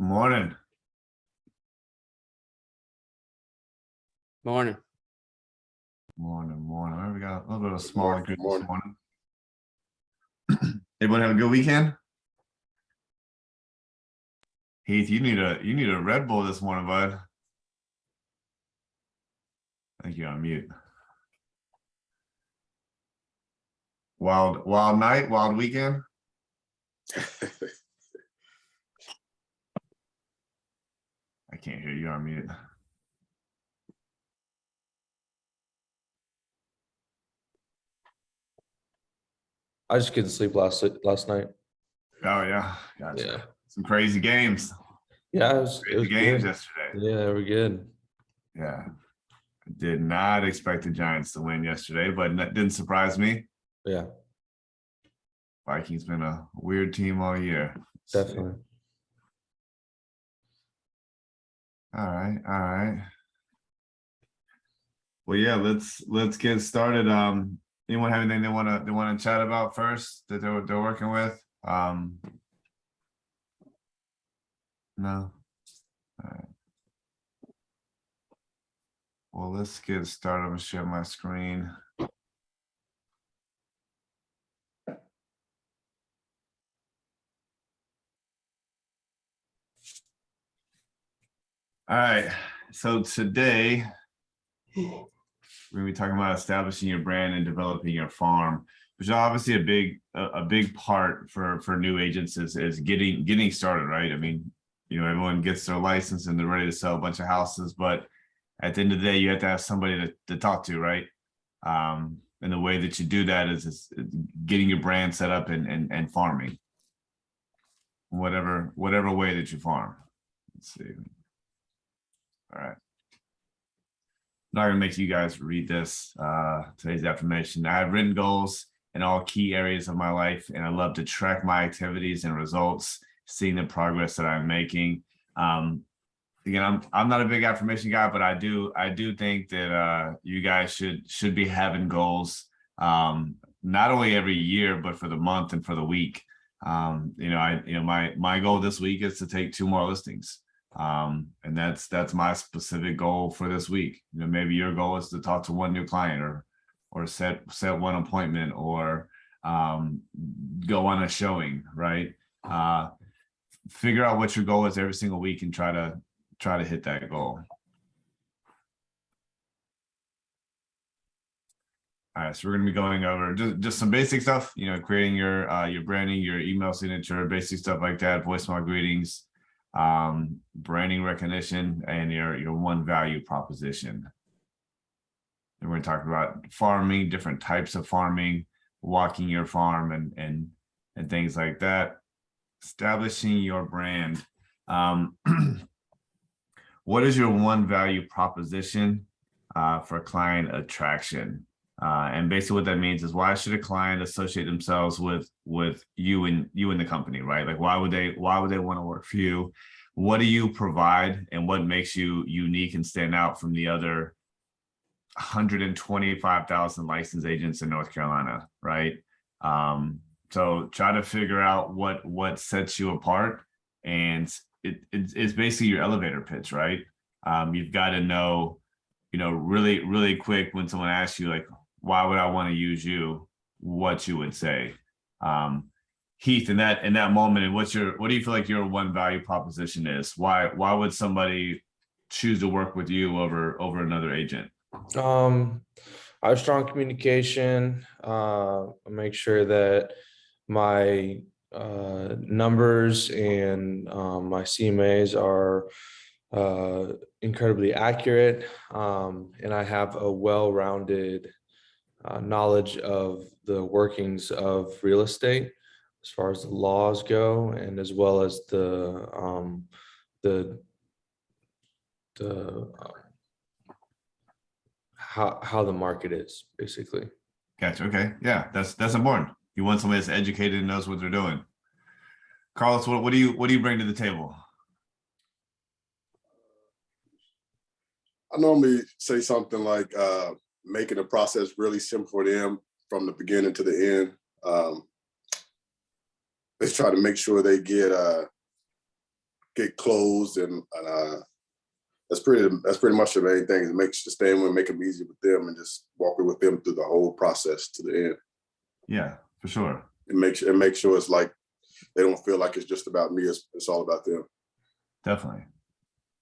Morning. Morning. Morning. We got a little bit of a smaller morning, group good this morning. Everyone have a good weekend? Heath, you need a Red Bull this morning, bud. I think you're on mute. Wild night, wild weekend. I can't hear you on mute. I just couldn't sleep last night. Oh yeah, gotcha. Yeah. Some crazy games. Yeah, it was Crazy games good. yesterday. Yeah, they were good. Yeah. I did not expect the Giants to win yesterday, but that didn't surprise me. Yeah, Vikings been a weird team all year. Let's see. definitely. All right. Well, yeah, let's get started. Anyone have anything they want to chat about first that they're working with? No. All right. Well, let's get started. I'm gonna share my screen. All right. So today we're gonna be talking about establishing your brand and developing your farm, which is obviously a big part for new agents is getting started, right? I mean, everyone gets their license and they're ready to sell a bunch of houses, but at the end of the day, you have to have somebody to talk to, right? And the way that you do that is getting your brand set up and farming, whatever way that you farm. Let's see. All right. I'm not gonna make you guys read this today's affirmation. I have written goals in all key areas of my life, and I love to track my activities and results, seeing the progress that I'm making. Again, I'm not a big affirmation guy, but I do think that you guys should be having goals, not only every year, but for the month and for the week. My goal this week is to take 2 more listings. And that's my specific goal for this week. Maybe your goal is to talk to one new client or set one appointment or go on a showing, right? Figure out what your goal is every single week and try to hit that goal. All right, so we're going to be going over just some basic stuff, creating your branding, your email signature, basic stuff like that, voicemail greetings, branding recognition, and your one value proposition. And we're talking about farming, different types of farming, walking your farm and things like that. Establishing your brand. What is your one value proposition for client attraction? And basically what that means is, why should a client associate themselves with you and the company, right? Like, why would they want to work for you? What do you provide, and what makes you unique and stand out from the other 125,000 licensed agents in North Carolina, right? So try to figure out what sets you apart, and it's basically your elevator pitch, right? You've got to know, really quick when someone asks you, like, why would I want to use you, what you would say. Heath, in that moment, and what do you feel like your one value proposition is? Why would somebody choose to work with you over another agent? I have strong communication. I make sure that my numbers and my CMAs are incredibly accurate, and I have a well-rounded knowledge of the workings of real estate as far as the laws go, and as well as how the market is, basically. Gotcha. Okay. Yeah, that's important. You want somebody that's educated and knows what they're doing. Carlos, what do you bring to the table? I normally say something like making the process really simple for them from the beginning to the end. Let's try to make sure they get get closed, and that's pretty much the main thing. It makes the staying with, make them easy with them, and just walking with them through the whole process to the end. Yeah, for sure. It makes sure it's like they don't feel like it's just about me. It's all about them. Definitely.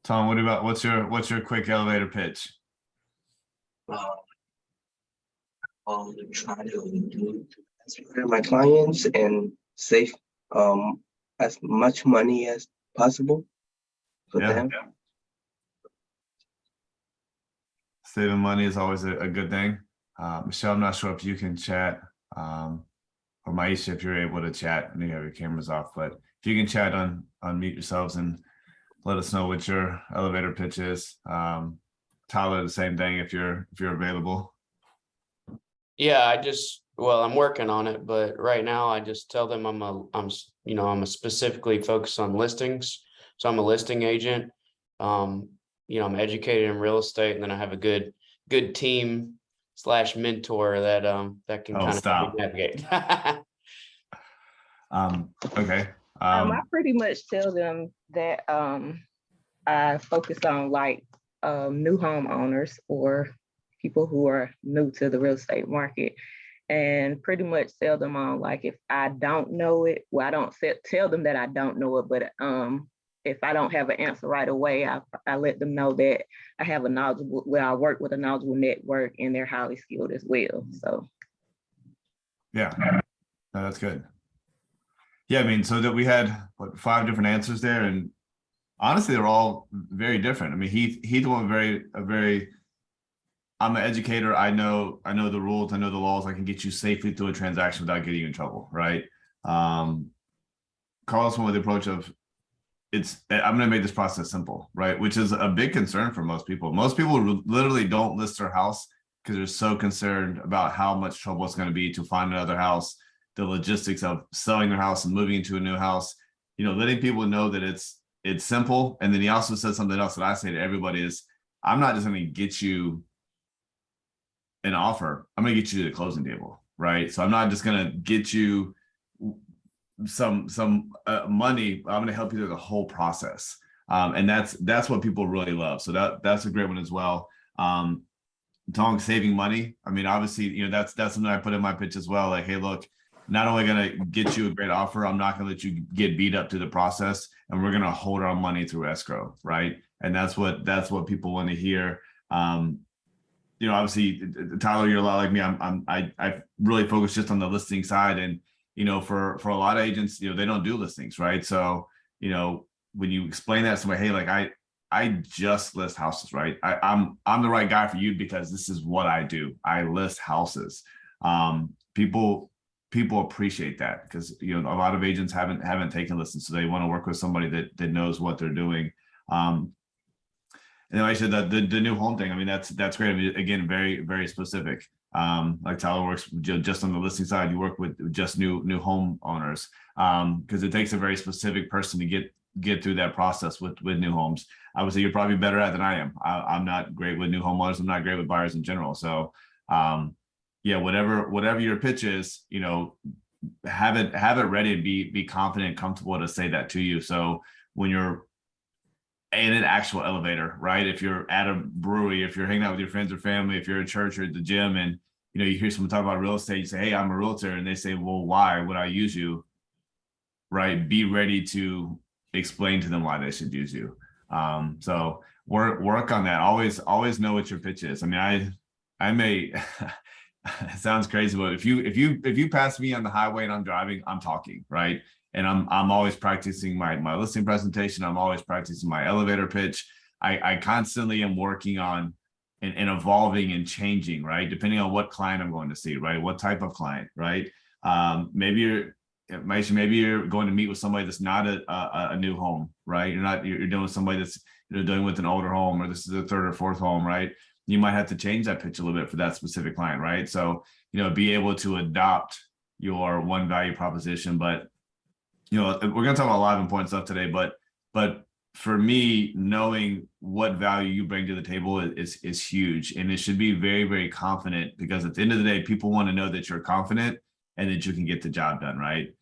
Tom, what's your quick elevator pitch? Try to serve my clients and save as much money as possible for Yeah. them. Saving money is always a good thing. Michelle, I'm not sure if you can chat, or Maisha, if you're able to chat and you have your cameras off, but if you can chat, unmute yourselves and let us know what your elevator pitch is. Tyler, the same thing if you're available. Yeah, I'm working on it, but right now I just tell them I'm specifically focused on listings. So I'm a listing agent. I'm educated in real estate, and then I have a good team / mentor that can Oh, kind of stop. navigate. Okay. I pretty much tell them that I focus on like new homeowners or people who are new to the real estate market, and pretty much tell them on like if I don't know it, well, I don't tell them that I don't know it, but if I don't have an answer right away, I let them know that I have I work with a knowledgeable network and they're highly skilled as well. So Yeah, no, that's good. Yeah, I mean, so that we had 5 different answers there, and honestly, they're all very different. I mean, Heath went very. I'm an educator. I know the rules. I know the laws. I can get you safely through a transaction without getting you in trouble, right? Carlos went with the approach of I'm going to make this process simple, right? Which is a big concern for most people. Most people literally don't list their house because they're so concerned about how much trouble it's going to be to find another house, the logistics of selling their house and moving into a new house, letting people know that it's simple. And then he also said something else that I say to everybody is, I'm not just going to get you an offer. I'm going to get you to the closing table, right? So I'm not just going to get you some money. I'm going to help you through the whole process. And that's what people really love. So that's a great one as well. Talking saving money. I mean, obviously, that's something I put in my pitch as well. Like, hey, look, not only going to get you a great offer, I'm not going to let you get beat up through the process, and we're going to hold our money through escrow, right? And that's what people want to hear. Obviously, Tyler, you're a lot like me. I really focus just on the listing side, and for a lot of agents, they don't do listings, right? So when you explain that to somebody, hey, like I just list houses, right? I'm the right guy for you because this is what I do. I list houses. People appreciate that because a lot of agents haven't taken listings, so they want to work with somebody that knows what they're doing. And then I said that the new home thing. I mean, that's great. I mean, again, very, very specific. Like Tyler works just on the listing side. You work with just new home owners because it takes a very specific person to get through that process with new homes. Obviously, you're probably better at than I am. I'm not great with new homeowners. I'm not great with buyers in general. So yeah, whatever your pitch is, have it ready and be confident and comfortable to say that to you. So when you're in an actual elevator, right? If you're at a brewery, if you're hanging out with your friends or family, if you're at church or at the gym, and you hear someone talk about real estate, you say, "Hey, I'm a realtor," and they say, "Well, why would I use you?" Right? Be ready to explain to them why they should use you. So work on that. Always know what your pitch is. I mean, I may. It sounds crazy, but if you pass me on the highway and I'm driving, I'm talking, right? And I'm always practicing my listing presentation. I'm always practicing my elevator pitch. I constantly am working on and evolving and changing, right? Depending on what client I'm going to see, right? What type of client, right? Maybe you're going to meet with somebody that's not a new home, right? You're dealing with somebody that's dealing with an older home, or this is a 3rd or 4th home, right? You might have to change that pitch a little bit for that specific client, right? So, be able to adopt your one value proposition. But, we're going to talk about a lot of important stuff today, but for me, knowing what value you bring to the table is huge. And it should be very, very confident, because at the end of the day, people want to know that you're confident and that you can get the job done, right?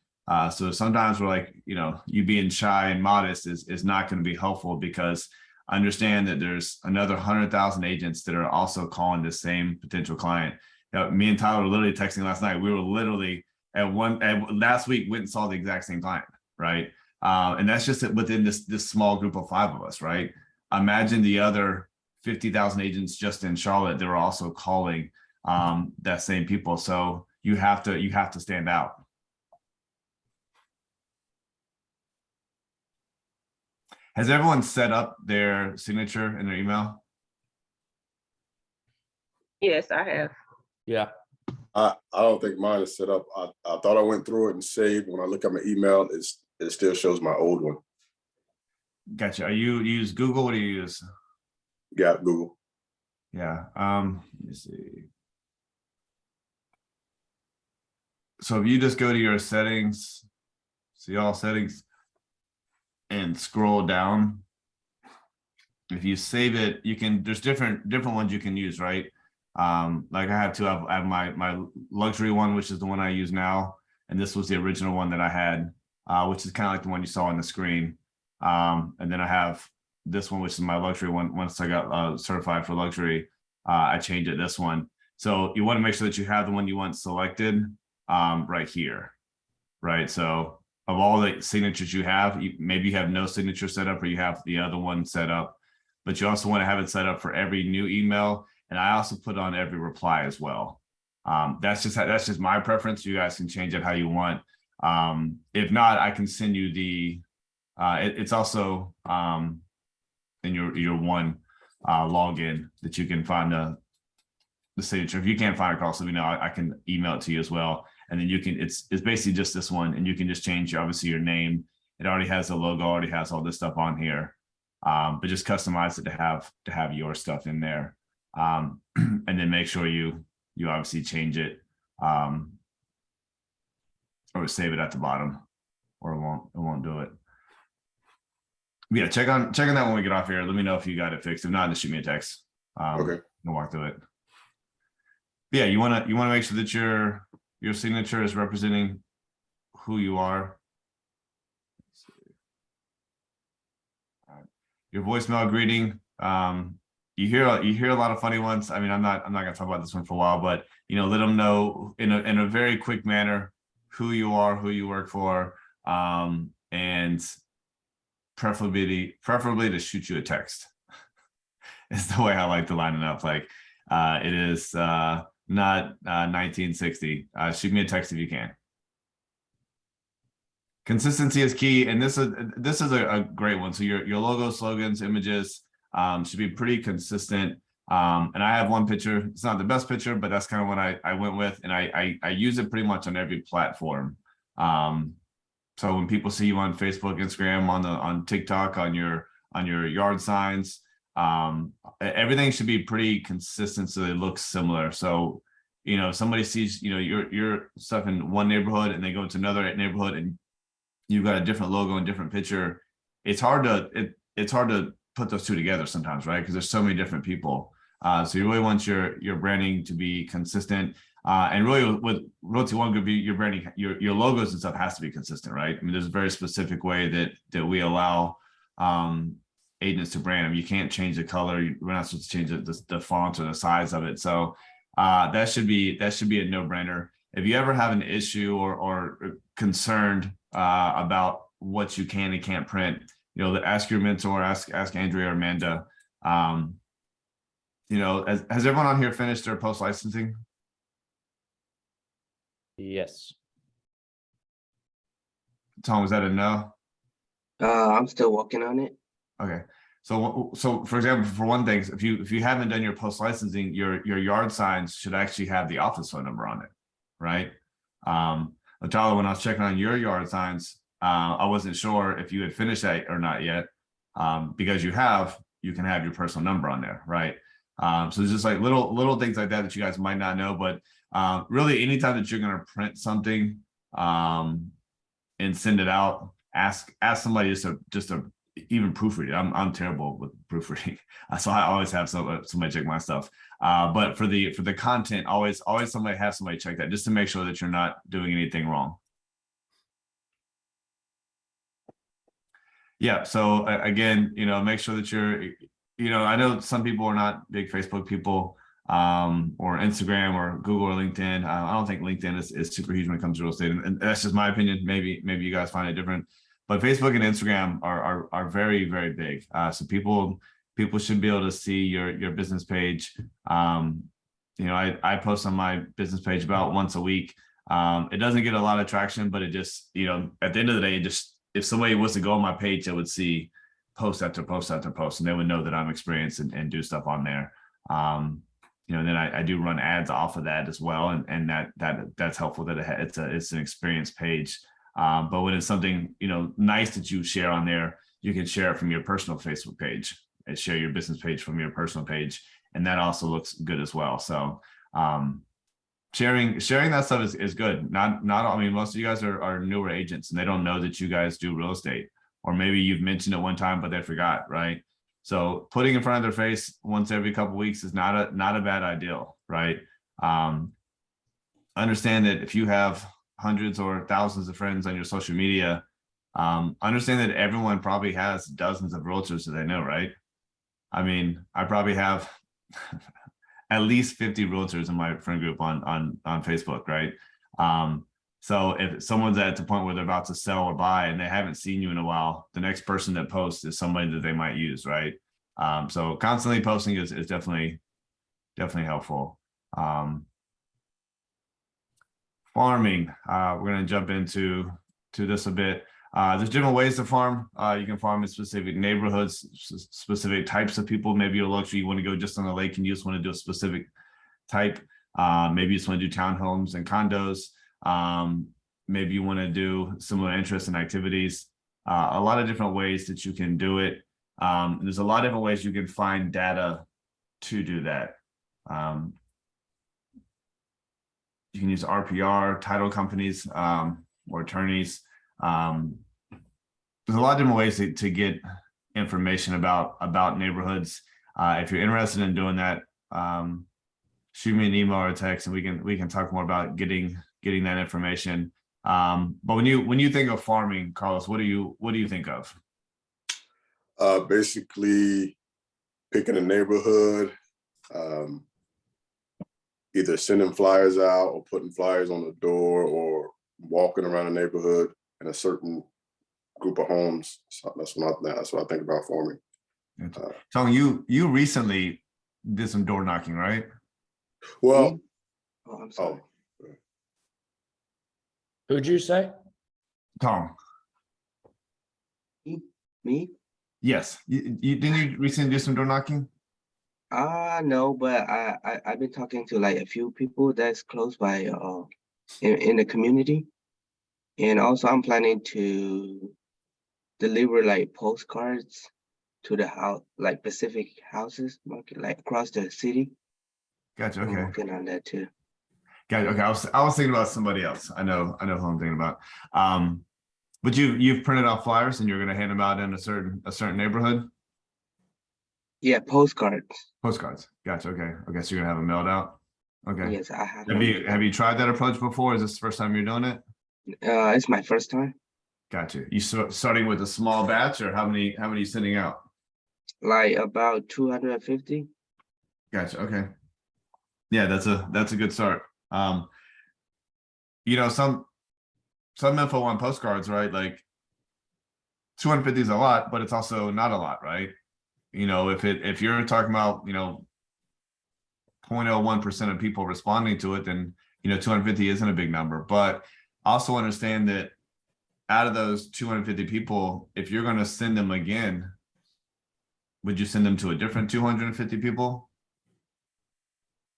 So sometimes we're like, you being shy and modest is not going to be helpful, because understand that there's another 100,000 agents that are also calling the same potential client. Me and Tyler were literally texting last night. We were literally last week went and saw the exact same client, right? And that's just within this small group of 5 of us, right? Imagine the other 50,000 agents just in Charlotte that are also calling that same people. So you have to stand out. Has everyone set up their signature in their email? Yes, I have. Yeah. I don't think mine is set up. I thought I went through it and saved. When I look at my email, it still shows my old one. Gotcha. You use Google? What do you use? Yeah, Google. Yeah. Let me see. So if you just go to your settings, see all settings, and scroll down. If you save it, you can, there's different ones you can use, right? Like I have two. I have my luxury one, which is the one I use now, and this was the original one that I had, which is kind of like the one you saw on the screen. And then I have this one, which is my luxury one. Once I got certified for luxury, I changed it this one. So you want to make sure that you have the one you want selected right here, right? So of all the signatures you have, maybe you have no signature set up, or you have the other one set up, but you also want to have it set up for every new email. And I also put on every reply as well. That's just my preference. You guys can change it how you want. If not, I can send you the. It's also in your one login that you can find the signature. If you can't find it, also, I can email it to you as well. And then you can. It's basically just this one, and you can just change obviously your name. It already has the logo, already has all this stuff on here, but just customize it to have your stuff in there. And then make sure you obviously change it or save it at the bottom, or it won't do it. Yeah, check on that when we get off here. Let me know if you got it fixed. If not, just shoot me a text. Okay. We'll walk through it. Yeah, you wanna make sure that your signature is representing who you are. Your voicemail greeting. You hear a lot of funny ones. I mean, I'm not gonna talk about this one for a while, but let them know in a very quick manner who you are, who you work for, and preferably to shoot you a text. It's the way I like to line it up. Like it is not 1960. Shoot me a text if you can. Consistency is key, and this is a great one. So your logo, slogans, images should be pretty consistent. And I have one picture. It's not the best picture, but that's kind of what I went with, and I use it pretty much on every platform. So when people see you on Facebook, Instagram, on TikTok, on your yard signs, everything should be pretty consistent so they look similar. So if somebody sees your stuff in one neighborhood and they go to another neighborhood and you've got a different logo and different picture, it's hard to put those two together sometimes, right? Because there's so many different people. So you really want your branding to be consistent. And really with Realty One Group, your branding, your logos and stuff has to be consistent, right? I mean, there's a very specific way that we allow agents to brand them. You can't change the color. We're not supposed to change the font or the size of it. So that should be a no-brainer. If you ever have an issue or concerned about what you can and can't print, ask your mentor, ask Andrea or Amanda. Has everyone on here finished their post licensing? Yes. Tom, was that a no? I'm still working on it. Okay. So for example, for one thing, if you haven't done your post licensing, your yard signs should actually have the office phone number on it, right? Tyler, when I was checking on your yard signs, I wasn't sure if you had finished that or not yet, because you can have your personal number on there, right? So it's just like little things like that you guys might not know, but really anytime that you're going to print something and send it out, ask somebody just to even proofread it. I'm terrible with proofreading, so I always have somebody check my stuff. But for the content, always somebody check that just to make sure that you're not doing anything wrong. Yeah, so again, make sure that I know some people are not big Facebook people, or Instagram or Google or LinkedIn. I don't think LinkedIn is super huge when it comes to real estate, and that's just my opinion. Maybe you guys find it different, but Facebook and Instagram are very, very big. So people should be able to see your business page. I post on my business page about once a week. It doesn't get a lot of traction, but it just, at the end of the day, it just, if somebody was to go on my page, they would see post after post after post, and they would know that I'm experienced and do stuff on there. Then I do run ads off of that as well, and that's helpful that it's an experience page. But when it's something nice that you share on there, you can share it from your personal Facebook page and share your business page from your personal page, and that also looks good as well. So sharing that stuff is good. Not I mean, most of you guys are newer agents and they don't know that you guys do real estate, or maybe you've mentioned it one time but they forgot, right? So putting in front of their face once every couple of weeks is not a bad idea, right? Understand that if you have hundreds or thousands of friends on your social media, understand that everyone probably has dozens of realtors that they know, right? I mean, I probably have at least 50 realtors in my friend group on Facebook, right? So if someone's at the point where they're about to sell or buy and they haven't seen you in a while, the next person that posts is somebody that they might use, right? So constantly posting is definitely helpful. Farming, we're going to jump into this a bit. There's different ways to farm. You can farm in specific neighborhoods, specific types of people. Maybe you're luxury, you want to go just on the lake and you just want to do a specific type. Maybe you just want to do townhomes and condos. Maybe you want to do similar interests and activities. A lot of different ways that you can do it. There's a lot of different ways you can find data to do that. You can use RPR, title companies, or attorneys. There's a lot of different ways to get information about neighborhoods. If you're interested in doing that, shoot me an email or a text, and we can talk more about getting that information. But when you think of farming, Carlos, what do you think of? Basically picking a neighborhood, either sending flyers out or putting flyers on the door, or walking around the neighborhood in a certain group of homes. So that's what I think about farming. Tony, you recently did some door knocking, right? Well, Oh, I'm sorry. Who'd you say? Tom. Me? Yes. Didn't you recently do some door knocking? No, but I've been talking to like a few people that's close by in the community. And also I'm planning to deliver like postcards to the house, like Pacific houses market, like across the city. Gotcha. I'm Okay. working on that too. Gotcha. Okay. I was thinking about somebody else. I know who I'm thinking about. But you've printed out flyers and you're going to hand them out in a certain neighborhood. Yeah, postcards. Postcards. Gotcha. Okay. Okay. So you're gonna have them mailed out. Okay. Yes, I have. Have you tried that approach before? Is this the first time you're doing it? It's my first time. Gotcha. You starting with a small batch, or how many you sending out? Like about 250. Gotcha. Okay. Yeah, that's a good start. Some info on postcards, right? Like 250 is a lot, but it's also not a lot, right? If you're talking about 0.01% of people responding to it, then 250 isn't a big number. But also understand that out of those 250 people, if you're going to send them again, would you send them to a different 250 people?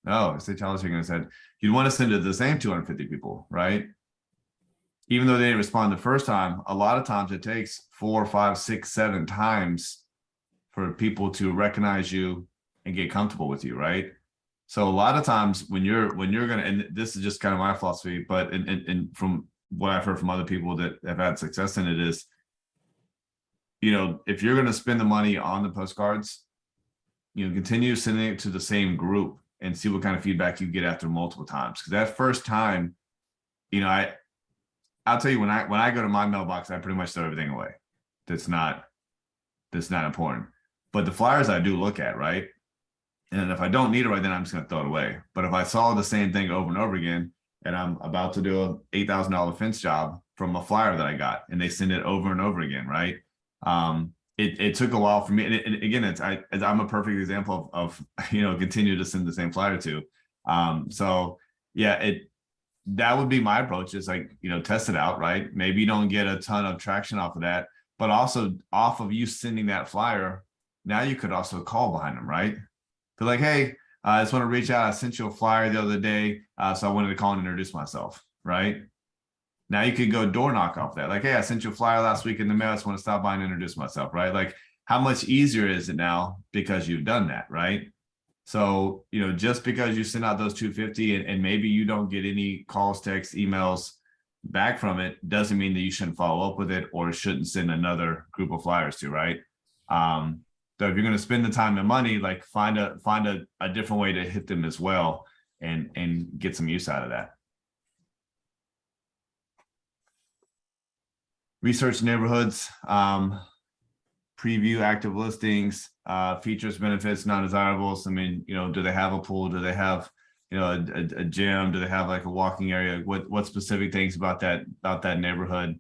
No, say Charles shaking his head. You'd want to send it to the same 250 people, right? Even though they didn't respond the first time, a lot of times it takes 4, 5, 6, 7 times for people to recognize you and get comfortable with you, right? So a lot of times when you're gonna, and this is just kind of my philosophy, but and from what I've heard from other people that have had success in it is, if you're gonna spend the money on the postcards, continue sending it to the same group and see what kind of feedback you get after multiple times. Because that first time, I'll tell you, when I go to my mailbox, I pretty much throw everything away that's not that's not important. But the flyers I do look at, right? And if I don't need it right then, I'm just gonna throw it away. But if I saw the same thing over and over again, and I'm about to do a $8,000 fence job from a flyer that I got, and they send it over and over again, right? It took a while for me, and again, I'm a perfect example of continue to send the same flyer to. So yeah, that would be my approach, is like, test it out, right? Maybe you don't get a ton of traction off of that, but also off of you sending that flyer, now you could also call behind them, right? Be like, hey, I just want to reach out. I sent you a flyer the other day, so I wanted to call and introduce myself, right? Now you could go door knock off that. Like, hey, I sent you a flyer last week in the mail. I just want to stop by and introduce myself, right? Like, how much easier is it now because you've done that, right? So, just because you send out those 250 and maybe you don't get any calls, texts, emails back from it, doesn't mean that you shouldn't follow up with it or shouldn't send another group of flyers to, right? So if you're going to spend the time and money, like find a different way to hit them as well and get some use out of that. Research neighborhoods, preview active listings, features, benefits, non-desirables. I mean, do they have a pool? Do they have, a gym? Do they have like a walking area? What specific things about that neighborhood?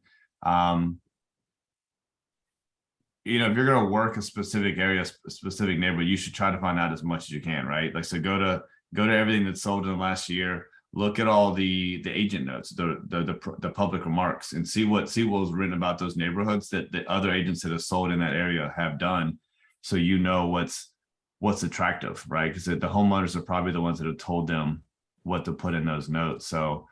If you're going to work a specific area, a specific neighborhood, you should try to find out as much as you can, right? Like, so go to everything that's sold in the last year. Look at all the agent notes, the public remarks, and see what was written about those neighborhoods that the other agents that have sold in that area have done. So what's attractive, right? Because the homeowners are probably the ones that have told them what to put in those notes. So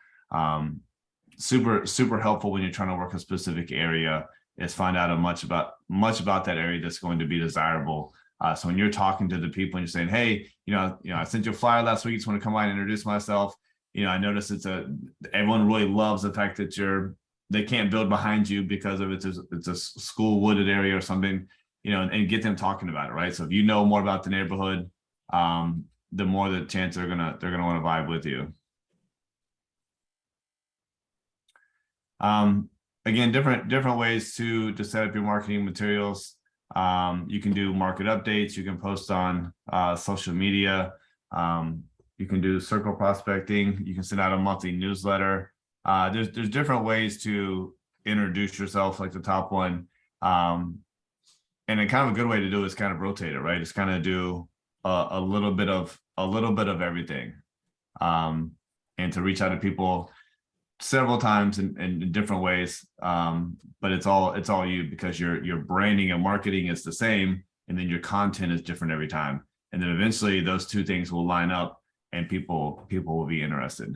super helpful when you're trying to work a specific area is find out much about that area that's going to be desirable. So when you're talking to the people and you're saying, hey, I sent you a flyer last week, just want to come by and introduce myself. I noticed everyone really loves the fact that they can't build behind you because of it's a school wooded area or something, and get them talking about it, right? So if you know more about the neighborhood, the more the chance they're gonna want to vibe with you. Again, different ways to set up your marketing materials. You can do market updates. You can post on social media. You can do circle prospecting. You can send out a monthly newsletter. There's different ways to introduce yourself, like the top one. And a kind of a good way to do is kind of rotate it, right? It's kind of do a little bit of everything, and to reach out to people several times in different ways. But it's all you, because your branding and marketing is the same, and then your content is different every time. And then eventually those two things will line up and people will be interested.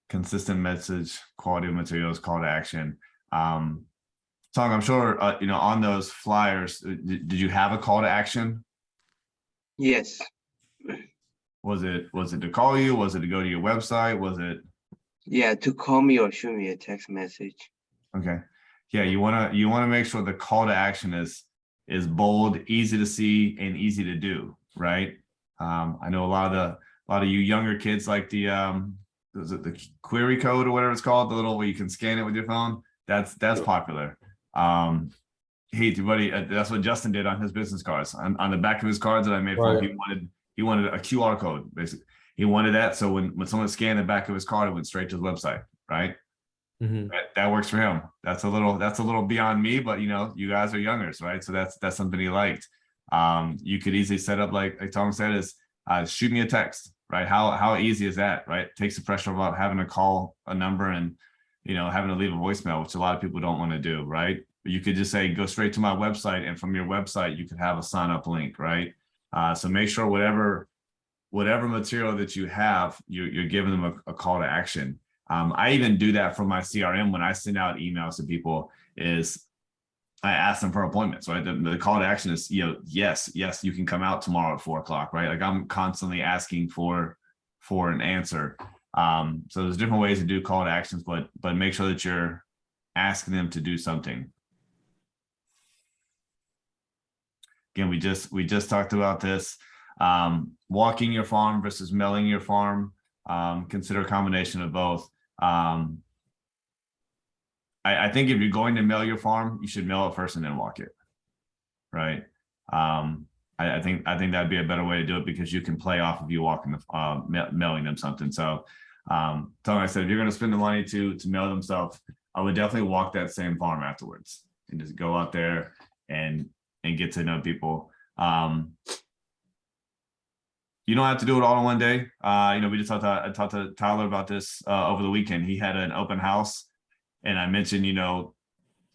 Consistent message, quality of materials, call to action. Tong, I'm sure, on those flyers, did you have a call to action? Yes. Was it to call you? Was it to go to your website? Was it? Yeah, to call me or shoot me a text message. Okay. Yeah, you wanna make sure the call to action is bold, easy to see, and easy to do, right? I know a lot of you younger kids like the query code or whatever it's called, the little where you can scan it with your phone. That's popular. Hey, buddy, that's what Justin did on his business cards. On the back of his cards that I made for him, he wanted a QR code, basically. He wanted that, so when someone scanned the back of his card, it went straight to the website, right? Mm-hmm. That works for him. That's a little beyond me, but you guys are youngers, right? So that's something he liked. You could easily set up, like Tom said, is shoot me a text, right? How easy is that, right? It takes the pressure about having to call a number and having to leave a voicemail, which a lot of people don't want to do, right? But you could just say, go straight to my website, and from your website you could have a sign up link, right? So make sure whatever material that you have, you're giving them a call to action. I even do that for my CRM when I send out emails to people. Is I ask them for appointments, right? The call to action is, yes, you can come out tomorrow at 4:00, right? Like, I'm constantly asking for an answer. So there's different ways to do call to actions, but make sure that you're asking them to do something. Again, we just talked about this. Walking your farm versus mailing your farm. Consider a combination of both. I think if you're going to mail your farm, you should mail it first and then walk it. Right. I think that'd be a better way to do it because you can play off of you walking mailing them something. So Tony, I said, if you're going to spend the money to mail them stuff, I would definitely walk that same farm afterwards and just go out there and get to know people. You don't have to do it all in one day. We just I talked to Tyler about this over the weekend. He had an open house, and I mentioned,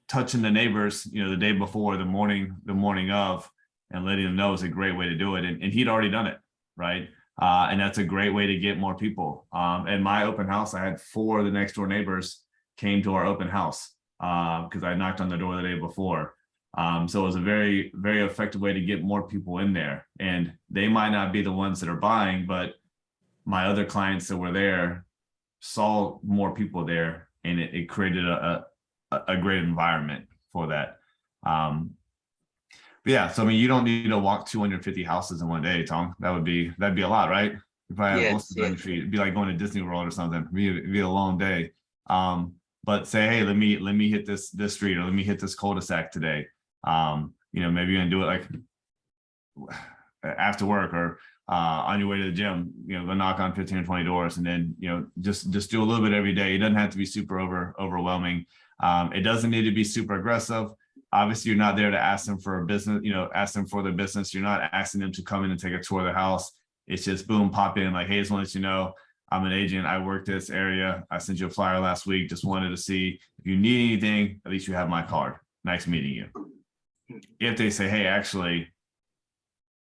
touching the neighbors, the day before, the morning of, and letting them know is a great way to do it. And he'd already done it, right? And that's a great way to get more people. At my open house, I had 4 of the next door neighbors came to our open house because I knocked on the door the day before. So it was a very, very effective way to get more people in there. And they might not be the ones that are buying, but my other clients that were there saw more people there, and it created a great environment for that. But yeah, so I mean, you don't need to walk 250 houses in one day, Tom. That'd be a lot, right? If I have most of the feet, it'd be like going to Disney World or something. It'd be a long day. But say, hey, let me hit this street, or let me hit this cul-de-sac today. Maybe you're gonna do it like after work or on your way to the gym, go knock on 15 or 20 doors, and then just do a little bit every day. It doesn't have to be super overwhelming. It doesn't need to be super aggressive. Obviously, you're not there to ask them for a business, ask them for their business. You're not asking them to come in and take a tour of their house. It's just boom, pop in, like, hey, just want to let you know, I'm an agent. I work this area. I sent you a flyer last week. Just wanted to see if you need anything, at least you have my card. Nice meeting you. If they say, hey, actually, if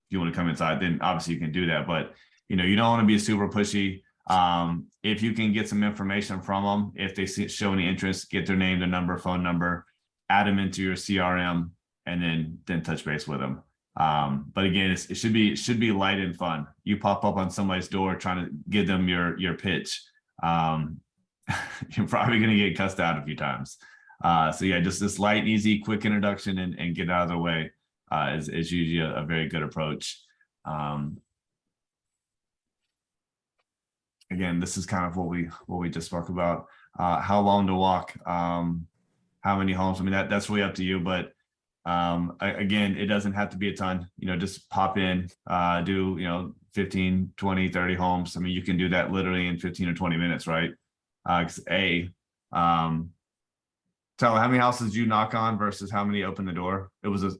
you want to come inside, then obviously you can do that. But, you don't want to be super pushy. If you can get some information from them, if they show any interest, get their name, their number, phone number, add them into your CRM, and then touch base with them. But again, it should be light and fun. You pop up on somebody's door trying to give them your pitch. You're probably going to get cussed out a few times. So yeah, just this light, easy, quick introduction and get out of the way is usually a very good approach. Again, this is kind of what we just spoke about. How long to walk, how many homes. I mean, that's really up to you, but again, it doesn't have to be a ton. Just pop in, do 15, 20, 30 homes. I mean, you can do that literally in 15 or 20 minutes, right? Tyler, how many houses do you knock on versus how many open the door? It was a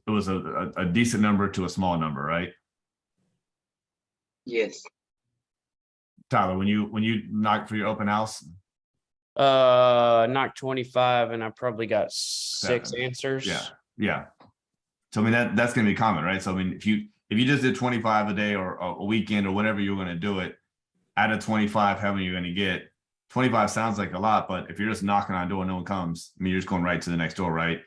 decent number to a small number, right? Yes. Tyler, when you knock for your open house, knocked 25, and I probably got 6 7. answers. Yeah. So I mean that's gonna be common, right? So I mean, if you just did 25 a day or a weekend or whatever you're gonna do it, out of 25, how many you're gonna get? 25 sounds like a lot, but if you're just knocking on a door, no one comes. I mean, you're just going right to the next door, right?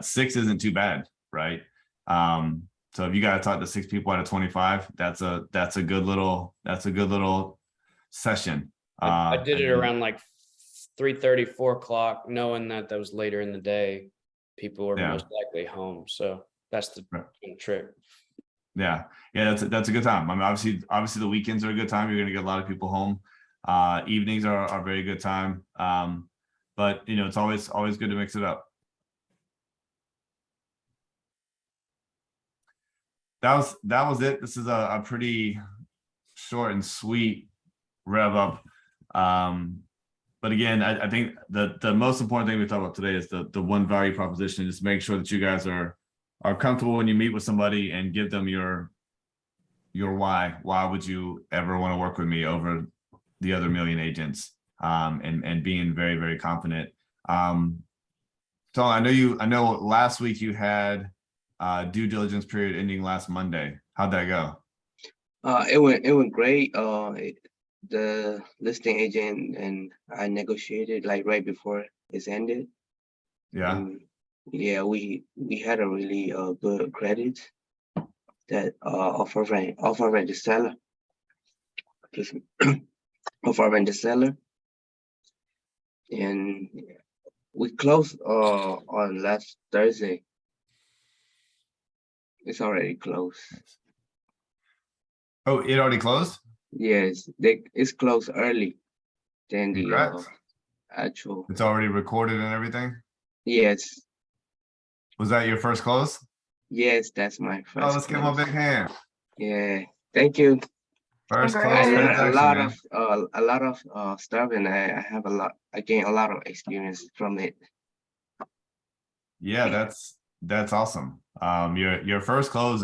6 isn't too bad, right? So if you got to talk to 6 people out of 25, that's a good little session. I did it around like 3:30, 4 o'clock, knowing that was later in the day. People were most likely home, so that's the trick. Yeah, that's a good time. I mean, obviously the weekends are a good time. You're going to get a lot of people home. Evenings are a very good time. But it's always good to mix it up. That was it. This is a pretty short and sweet rev up. But again, I think the most important thing we talk about today is the one value proposition. Just make sure that you guys are comfortable when you meet with somebody and give them your why. Why would you ever want to work with me over the other million agents, and being very, very confident. So I know last week you had due diligence period ending last Monday. How'd that go? It went great. The listing agent and I negotiated like right before it's ended. Yeah. Yeah, we had a really good credit that offer rent the seller. Offer rent the seller, and we closed on last Thursday. It's already closed. Oh, it already closed? Yes, it's closed early than the Congrats. actual. It's already recorded and everything? Yes, Was that your first close? yes, that's my Oh, first let's give him a close. big hand. Yeah, thank you. First I close Congrats. learned transaction, man. a lot of stuff, and I have a lot. I gained a lot of experience from it. Yeah, that's awesome. Your first close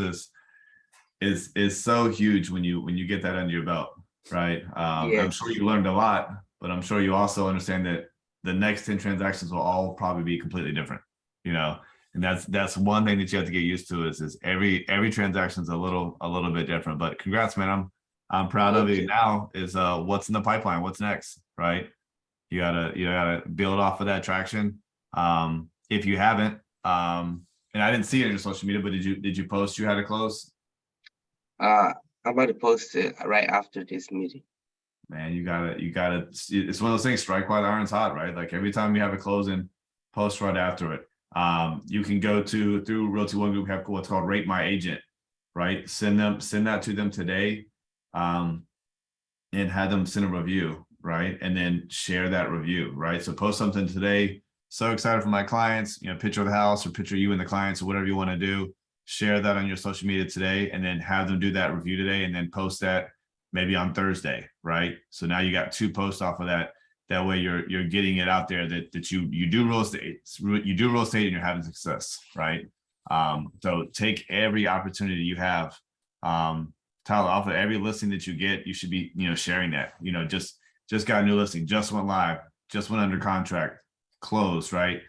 is so huge when you get that under your belt, right? I'm sure Yes, you learned a lot, but I'm sure you also understand that the next 10 transactions will all probably be completely different, you know. And that's one thing that you have to get used to is every transaction is a little bit different. But congrats, man. I'm proud of thank you. you. Now is what's in the pipeline, what's next, right? You gotta build off of that traction. If you haven't, and I didn't see it on your social media, but did you post you had a close? I'm about to post it right after this meeting. Man, you gotta, it's one of those things, strike while the iron's hot, right? Like every time you have a closing, post right after it. You can go through Realty One Group, have what's called Rate My Agent, right? Send that to them today. And have them send a review, right? And then share that review, right? So post something today. So excited for my clients, picture of the house or picture you and the clients or whatever you want to do. Share that on your social media today and then have them do that review today and then post that maybe on Thursday, right? So now you got 2 posts off of that. That way you're getting it out there that you do real estate, and you're having success, right? So take every opportunity you have. Tyler, off of every listing that you get, you should be, sharing that. Just got a new listing, just went live, just went under contract, closed, right?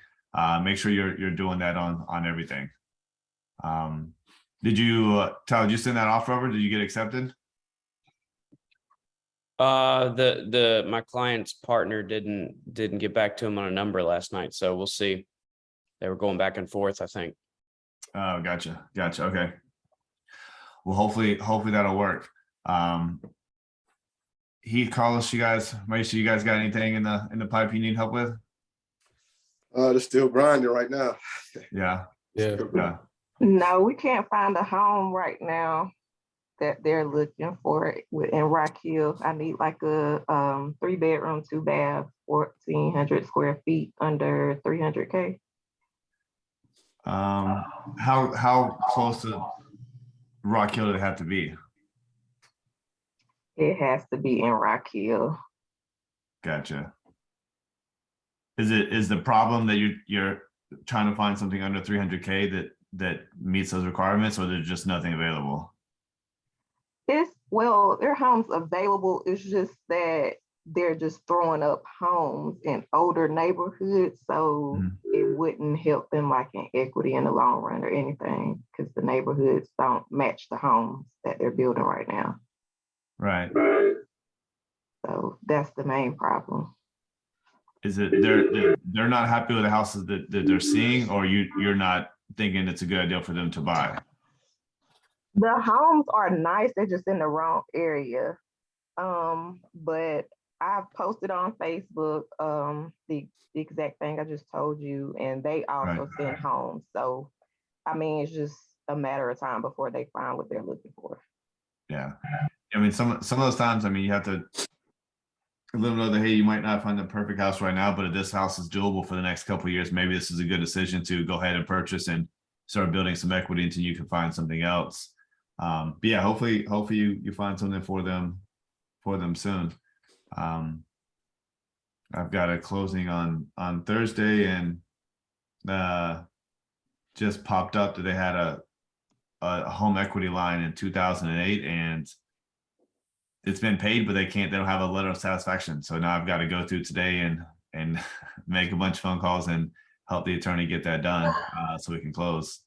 Make sure you're doing that on everything. Did you, Tyler, did you send that offer over? Did you get accepted? My client's partner didn't get back to him on a number last night, so we'll see. They were going back and forth, I think. Oh, gotcha. Okay. Well, hopefully that'll work. Heath, Carlos, you guys, make sure you guys got anything in the pipe you need help with? They're still grinding right now. Yeah. Yeah. Yeah. No, we can't find a home right now that they're looking for in Rock Hill. I need like a 3-bedroom, 2-bath, 1,400 square feet under 300K. How close to Rock Hill did it have to be? It has to be in Rock Hill. Gotcha. Is the problem that you're trying to find something under 300K that meets those requirements, or there's just nothing available? There are homes available. It's just that they're just throwing up homes in older neighborhoods. So it wouldn't help them like in equity in the long run or anything, because the neighborhoods don't match the homes that they're building right now. Right. So that's the main problem. Is it they're not happy with the houses that they're seeing, or you're not thinking it's a good idea for them to buy? The homes are nice, they're just in the wrong area. But I've posted on Facebook the exact thing I just told you, and they also send homes. So I mean, it's just a matter of time before they find what they're looking for. Yeah. I mean, some of those times, I mean, you have to let them know that, hey, you might not find the perfect house right now, but if this house is doable for the next couple of years, maybe this is a good decision to go ahead and purchase and start building some equity until you can find something else. But yeah, hopefully you find something for them soon. I've got a closing on Thursday, and just popped up that they had a home equity line in 2008, and it's been paid, but they don't have a letter of satisfaction. So now I've got to go through today and make a bunch of phone calls and help the attorney get that done, so we can close,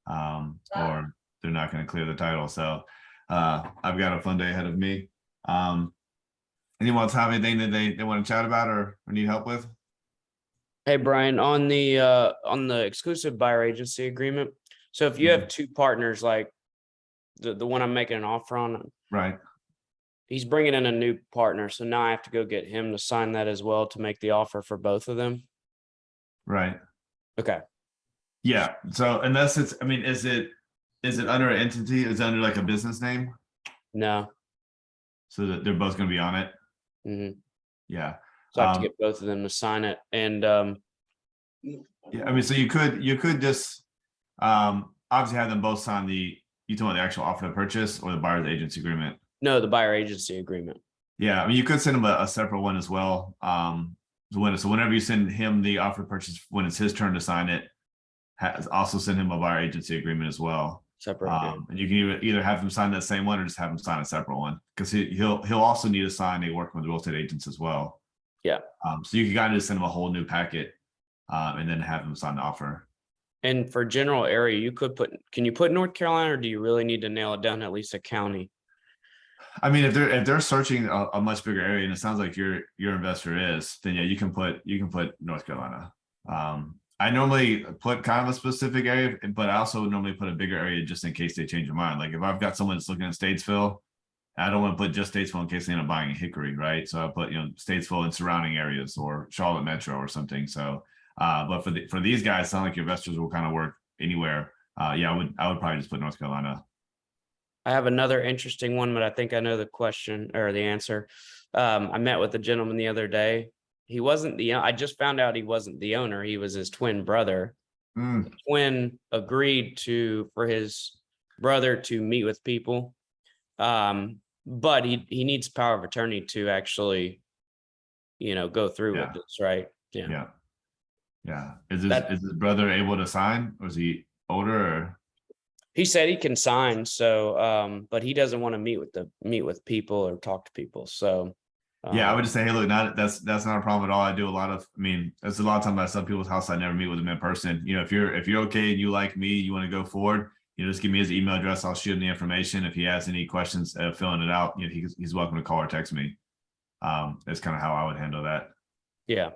or they're not going to clear the title. So I've got a fun day ahead of me. Anyone else have anything that they want to chat about or need help with? Hey, Brian, on the exclusive buyer agency agreement. So if you have 2 partners, like the one I'm making an offer on, Right. he's bringing in a new partner. So now I have to go get him to sign that as well to make the offer for both of them. Right. Okay. Yeah. So unless it's, I mean, is it under an entity? Is it under like a business name? No. So that they're both going to be on it? Mhm. Yeah. So I have to Um, get both of them to sign it. And Yeah, I mean, so you could just obviously have them both sign you talking about the actual offer to purchase or the buyer's agency agreement. no, the buyer agency agreement. Yeah, I mean, you could send him a separate one as well. So whenever you send him the offer to purchase, when it's his turn to sign it, also send him a buyer agency agreement as well. Separate. Yeah. And you can either have him sign that same one or just have him sign a separate one because he'll also need to sign a working with real estate agents as well. Yeah. So you can kind of just send him a whole new packet, and then have him sign the offer. And for general area, can you put North Carolina, or do you really need to nail it down to at least a county? I mean, if they're searching a much bigger area, and it sounds like your investor is, then yeah, you can put North Carolina. I normally put kind of a specific area, but I also normally put a bigger area just in case they change their mind. Like if I've got someone that's looking at Statesville, I don't want to put just Statesville in case they end up buying Hickory, right? So I put Statesville and surrounding areas or Charlotte Metro or something. So, but for these guys, it sounds like your investors will kind of work anywhere. Yeah, I would probably just put North Carolina. I have another interesting one, but I think I know the question or the answer. I met with a gentleman the other day. I just found out he wasn't the owner. He was his twin brother. Mm, The twin agreed for his brother to meet with people. But he needs power of attorney to actually, go through with Yeah. this, right? yeah. Yeah. Is his brother able to sign, or is he older? Or? He said he can sign, so but he doesn't want to meet with people or talk to people. So Yeah, I would just say, hey, look, that's not a problem at all. I do a lot of, I mean, there's a lot of times at some people's house, I never meet with them in person. If you're okay and you like me, you want to go forward, just give me his email address. I'll shoot him the information. If he has any questions filling it out, he's welcome to call or text me. That's kind of how I would handle that. yeah,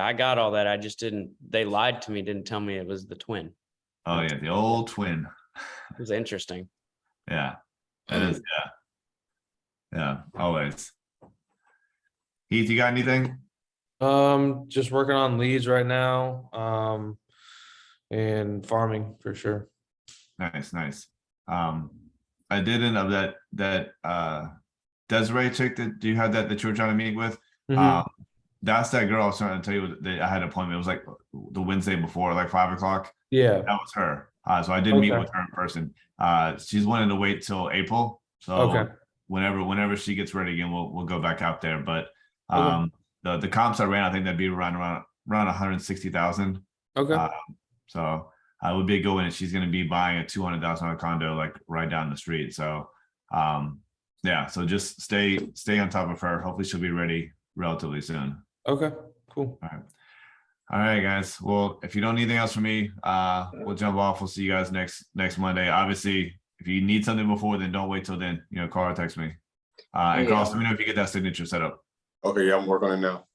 I got all that. I just they lied to me, didn't tell me it was the twin. Oh yeah, the old twin. It was interesting. Yeah, that is, yeah, always. Heath, you got anything? Just working on leads right now, and farming for sure. Nice. I did end up that Desiree chick that you had that you were trying to meet with. Mhm. That's that girl I was trying to tell you that I had an appointment. It was like the Wednesday before, like 5 o'clock. Yeah, That was her. So I did meet Okay. with her in person. She's wanting to wait till April. So Okay. whenever she gets ready again, we'll go back out there. But Okay. the comps I ran, I think that'd be around 160,000. okay, So it would be a good one. And she's going to be buying a $200,000 condo like right down the street. So yeah, so just stay on top of her. Hopefully she'll be ready relatively soon. okay, cool. All right, guys. Well, if you don't need anything else from me, we'll jump off. We'll see you guys next Monday. Obviously, if you need something before, then don't wait till then. Call or text me. And Yeah. Carlos, let me know if you get that signature set up. Okay, yeah, I'm working on it now.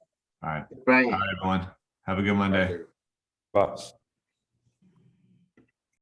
All right. Right. All right, everyone. Have a good Monday. Okay. Bye.